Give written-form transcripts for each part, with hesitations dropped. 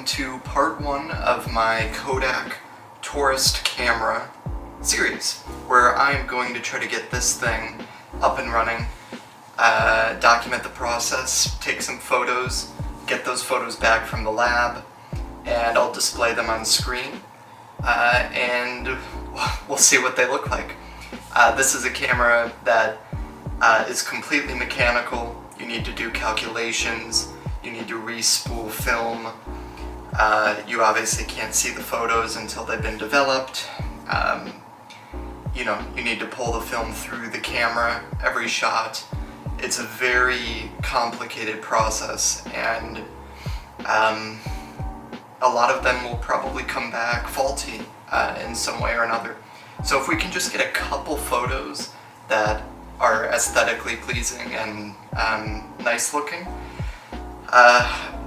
to part one of my Kodak Tourist camera series, where I'm going to try to get this thing up and running, document the process, take some photos, get those photos back from the lab, and I'll display them on screen, and we'll see what they look like. This is a camera that is completely mechanical. You need to do calculations, you need to re-spool film, you obviously can't see the photos until they've been developed. You need to pull the film through the camera every shot. It's a very complicated process, and a lot of them will probably come back faulty in some way or another. So if we can just get a couple photos that are aesthetically pleasing and nice looking,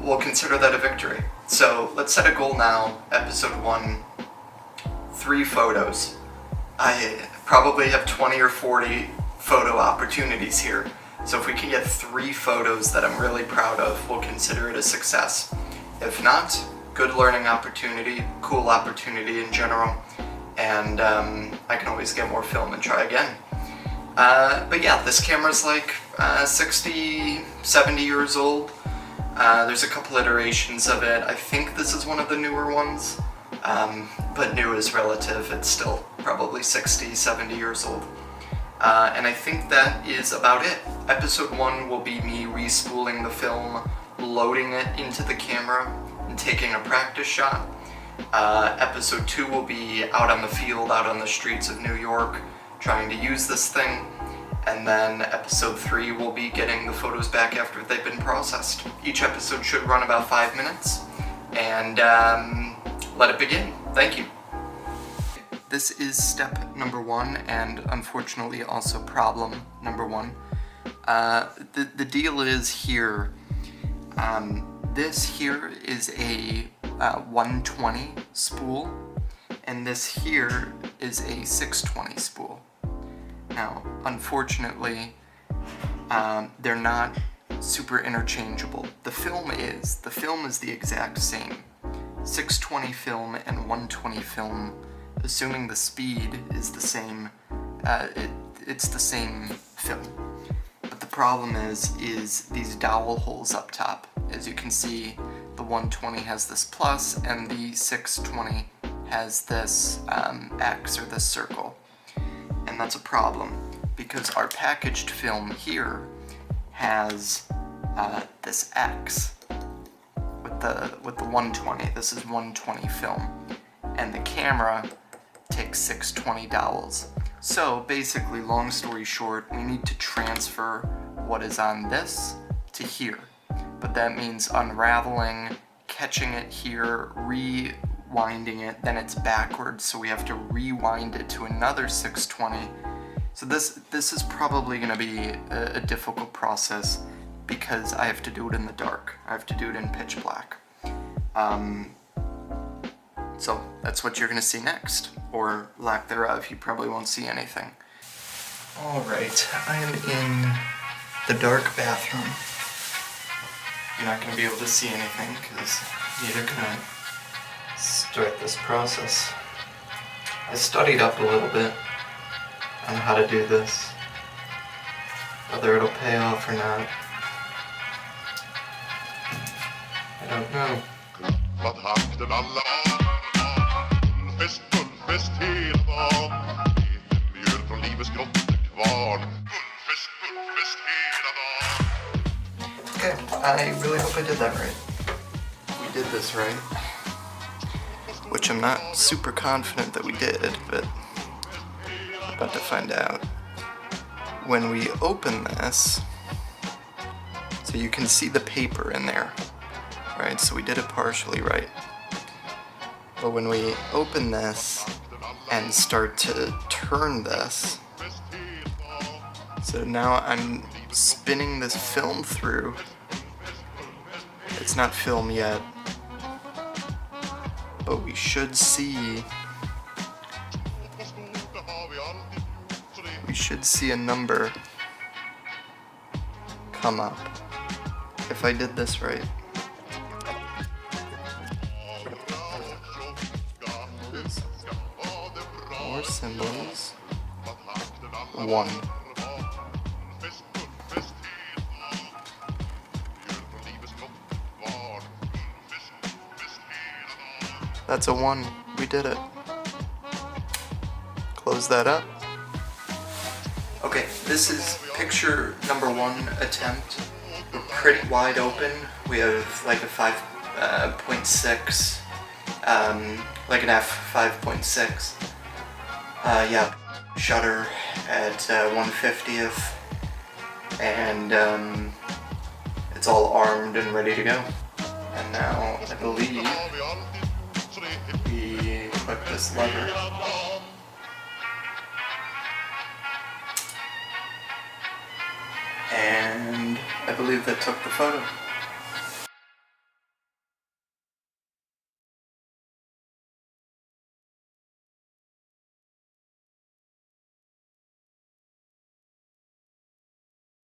we'll consider that a victory. So let's set a goal now. Episode 1, 3 photos. I probably have 20 or 40 photo opportunities here. So if we can get 3 photos that I'm really proud of, we'll consider it a success. If not, good learning opportunity, cool opportunity in general, and I can always get more film and try again. But yeah, this camera's like 60, 70 years old. There's a couple iterations of it. I think this is one of the newer ones, but new is relative. It's still probably 60, 70 years old. And I think that is about it. Episode 1 will be me re-spooling the film, loading it into the camera, and taking a practice shot. Episode 2 will be out on the field, out on the streets of New York, trying to use this thing. And then episode 3 will be getting the photos back after they've been processed. Each episode should run about 5 minutes, and let it begin. Thank you. This is step number 1, and unfortunately also problem number 1. The deal is here, this here is a 120 spool, and this here is a 620 spool. Now, unfortunately, they're not super interchangeable. The film is the exact same. 620 film and 120 film, assuming the speed is the same, it's the same film. But the problem is these dowel holes up top. As you can see, the 120 has this plus, and the 620 has this X, or this circle. And that's a problem, because our packaged film here has this X with the 120. This is 120 film, and the camera takes 620 dowels. So basically, long story short, we need to transfer what is on this to here. But that means unraveling, catching it here, rewinding it, then it's backwards, so we have to rewind it to another 620. So this is probably going to be a difficult process, because I have to do it in the dark. I have to do it in pitch black. So that's what you're going to see next, or lack thereof. You probably won't see anything. Alright, I am in the dark bathroom. You're not going to be able to see anything, because neither can I. Start this process. I studied up a little bit on how to do this. Whether it'll pay off or not, I don't know. Okay, I really hope I did that right. We did this right. Which I'm not super confident that we did, but I'm about to find out. When we open this, so you can see the paper in there, right? So we did it partially right. But when we open this and start to turn this, so now I'm spinning this film through. It's not film yet, but we should see a number come up if I did this right. more symbols. 1. That's a 1. We did it. Close that up. Okay, this is picture number 1 attempt. We're pretty wide open. We have like a 5.6, like an f5.6. Yeah, shutter at 1/50th, and it's all armed and ready to go. And now I believe we click this lever. And I believe that took the photo.